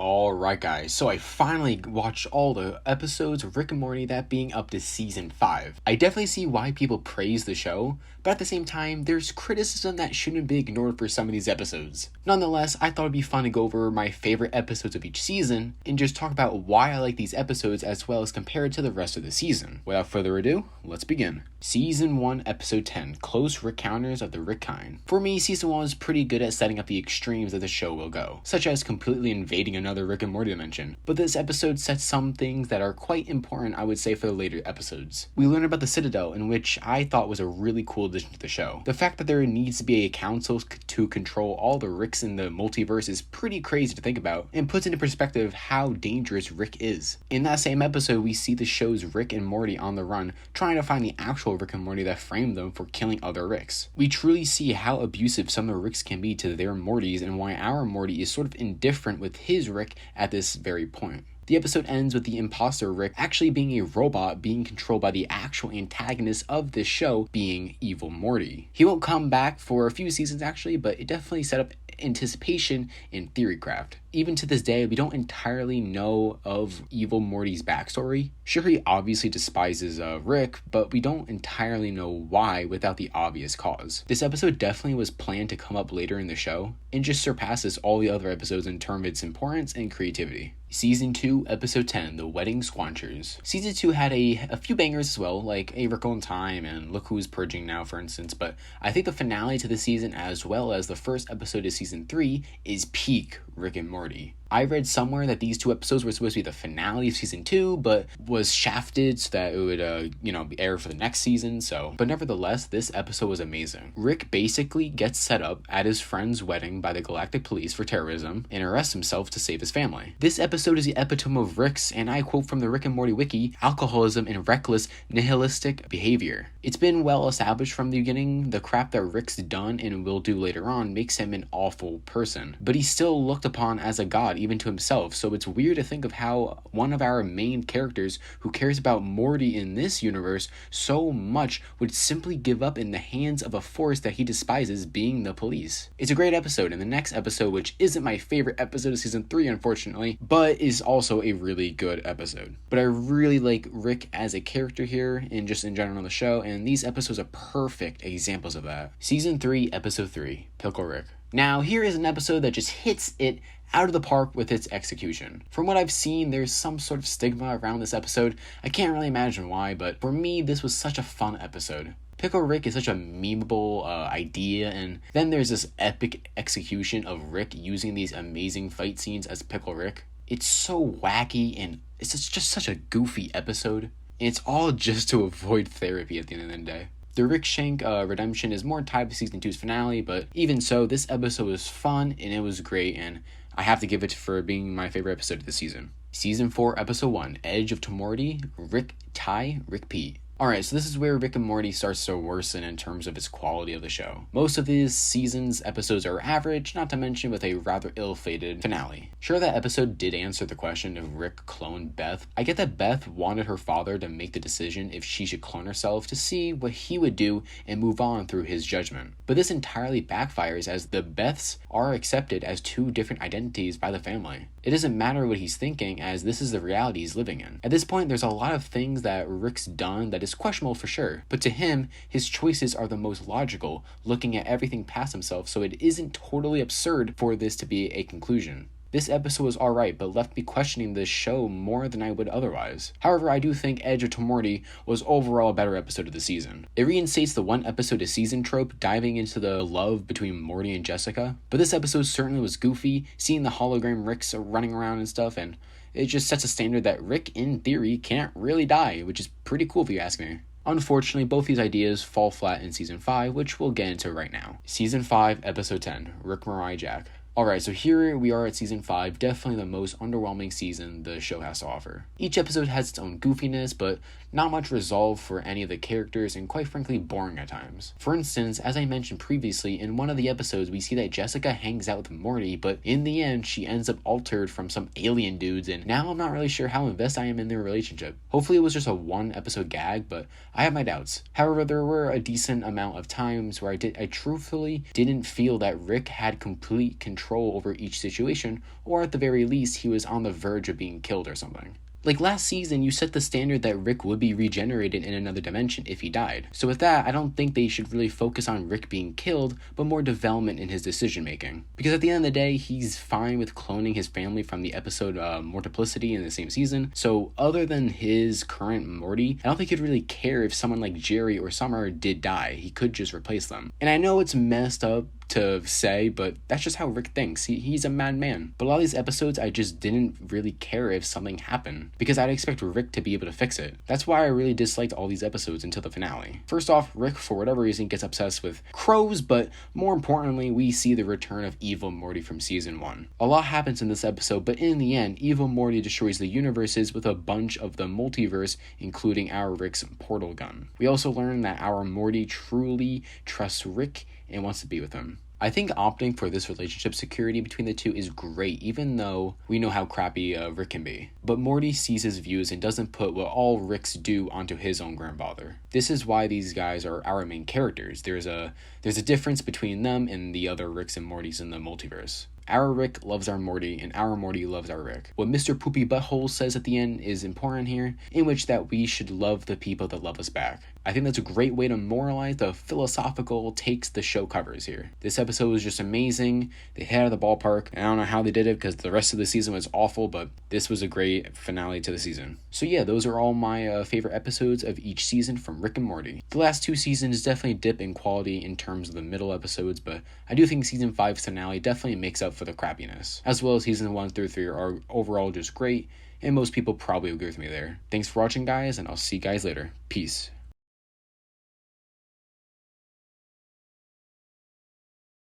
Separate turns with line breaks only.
Alright guys, so I finally watched all the episodes of Rick and Morty, that being up to season 5. I definitely see why people praise the show, but at the same time, there's criticism that shouldn't be ignored for some of these episodes. Nonetheless, I thought it'd be fun to go over my favorite episodes of each season, and just talk about why I like these episodes as well as compare it to the rest of the season. Without further ado, let's begin. Season 1, Episode 10, Close Encounters of the Rick Kind. For me, Season 1 was pretty good at setting up the extremes that the show will go, such as completely invading another Rick and Morty dimension, but this episode sets some things that are quite important, I would say, for the later episodes. We learn about the Citadel, in which I thought was a really cool addition to the show. The fact that there needs to be a council to control all the Ricks in the multiverse is pretty crazy to think about, and puts into perspective how dangerous Rick is. In that same episode, we see the show's Rick and Morty on the run, trying to find the actual Rick and Morty that framed them for killing other Ricks. We truly see how abusive some of the Ricks can be to their Mortys, and why our Morty is sort of indifferent with his Rick at this very point. The episode ends with the imposter Rick actually being a robot being controlled by the actual antagonist of this show, being Evil Morty. He won't come back for a few seasons actually, but it definitely set up anticipation in theorycraft. Even to this day, we don't entirely know of Evil Morty's backstory. Sure, he obviously despises Rick, but we don't entirely know why without the obvious cause. This episode definitely was planned to come up later in the show, and just surpasses all the other episodes in terms of its importance and creativity. Season 2, Episode 10, The Wedding Squanchers. Season 2 had a few bangers as well, like A Wrinkle in Time and Look Who's Purging Now, for instance, but I think the finale to the season, as well as the first episode of Season 3, is peak Rick and Morty. I read somewhere that these two episodes were supposed to be the finale of Season 2, but was shafted so that it would, be aired for the next season, but nevertheless, this episode was amazing. Rick basically gets set up at his friend's wedding by the Galactic Police for terrorism, and arrests himself to save his family. This episode is the epitome of Rick's, and I quote from the Rick and Morty wiki, alcoholism and reckless, nihilistic behavior. It's been well established from the beginning, the crap that Rick's done and will do later on makes him an awful person, but he's still looked upon as a god, even to himself, so it's weird to think of how one of our main characters who cares about Morty in this universe so much would simply give up in the hands of a force that he despises, being the police. It's a great episode, and the next episode, which isn't my favorite episode of Season 3 unfortunately, but is also a really good episode. But I really like Rick as a character here, and just in general on the show, and these episodes are perfect examples of that. Season 3, Episode 3, Pickle Rick. Now, here is an episode that just hits it out of the park with its execution. From what I've seen, there's some sort of stigma around this episode. I can't really imagine why, but for me, this was such a fun episode. Pickle Rick is such a memeable idea, and then there's this epic execution of Rick using these amazing fight scenes as Pickle Rick. It's so wacky, and it's just such a goofy episode. And it's all just to avoid therapy at the end of the day. The Rick Shank redemption is more tied to Season 2's finale, but even so, this episode was fun, and it was great, and I have to give it for being my favorite episode of the season. Season 4, Episode 1, Edge of Tomorty, Rick Ty, Rick Pete. Alright, so this is where Rick and Morty starts to worsen in terms of its quality of the show. Most of these seasons' episodes are average, not to mention with a rather ill-fated finale. Sure, that episode did answer the question if Rick cloned Beth. I get that Beth wanted her father to make the decision if she should clone herself to see what he would do and move on through his judgment. But this entirely backfires, as the Beths are accepted as two different identities by the family. It doesn't matter what he's thinking, as this is the reality he's living in. At this point, there's a lot of things that Rick's done that is questionable for sure, but to him, his choices are the most logical, looking at everything past himself, so it isn't totally absurd for this to be a conclusion. This episode was alright, but left me questioning this show more than I would otherwise. However, I do think Edge of Tomorty was overall a better episode of the season. It reinstates the one episode a season trope, diving into the love between Morty and Jessica, but this episode certainly was goofy, seeing the hologram Ricks running around and stuff, and it just sets a standard that Rick, in theory, can't really die, which is pretty cool if you ask me. Unfortunately, both these ideas fall flat in Season 5, which we'll get into right now. Season 5, Episode 10, Rick Mariah Jack. Alright, so here we are at Season 5, definitely the most underwhelming season the show has to offer. Each episode has its own goofiness, but not much resolve for any of the characters, and quite frankly boring at times. For instance, as I mentioned previously, in one of the episodes we see that Jessica hangs out with Morty, but in the end she ends up altered from some alien dudes, and now I'm not really sure how invested I am in their relationship. Hopefully it was just a one episode gag, but I have my doubts. However, there were a decent amount of times where I truthfully didn't feel that Rick had complete control control over each situation, or at the very least, he was on the verge of being killed or something. Like last season, you set the standard that Rick would be regenerated in another dimension if he died. So with that, I don't think they should really focus on Rick being killed, but more development in his decision making. Because at the end of the day, he's fine with cloning his family from the episode Multiplicity in the same season. So other than his current Morty, I don't think he'd really care if someone like Jerry or Summer did die. He could just replace them. And I know it's messed up to say, but that's just how Rick thinks. He's a madman. But a lot of these episodes, I just didn't really care if something happened, because I'd expect Rick to be able to fix it. That's why I really disliked all these episodes until the finale. First off, Rick, for whatever reason, gets obsessed with crows, but more importantly, we see the return of evil Morty from season 1. A lot happens in this episode, but in the end, evil Morty destroys the universes with a bunch of the multiverse, including our Rick's portal gun. We also learn that our Morty truly trusts Rick and wants to be with him. I think opting for this relationship security between the two is great, even though we know how crappy Rick can be. But Morty sees his views and doesn't put what all Ricks do onto his own grandfather. This is why these guys are our main characters. There's a difference between them and the other Ricks and Mortys in the multiverse. Our Rick loves our Morty, and our Morty loves our Rick. What Mr. Poopy Butthole says at the end is important here, in which that we should love the people that love us back. I think that's a great way to moralize the philosophical takes the show covers here. This episode was just amazing. They hit out of the ballpark. I don't know how they did it because the rest of the season was awful, but this was a great finale to the season. So yeah, those are all my favorite episodes of each season from Rick and Morty. The last 2 seasons definitely dip in quality in terms of the middle episodes, but I do think season 5's finale definitely makes up for the crappiness, as well as season 1 through 3 are overall just great, and most people probably agree with me there. Thanks for watching, guys, and I'll see you guys later. Peace.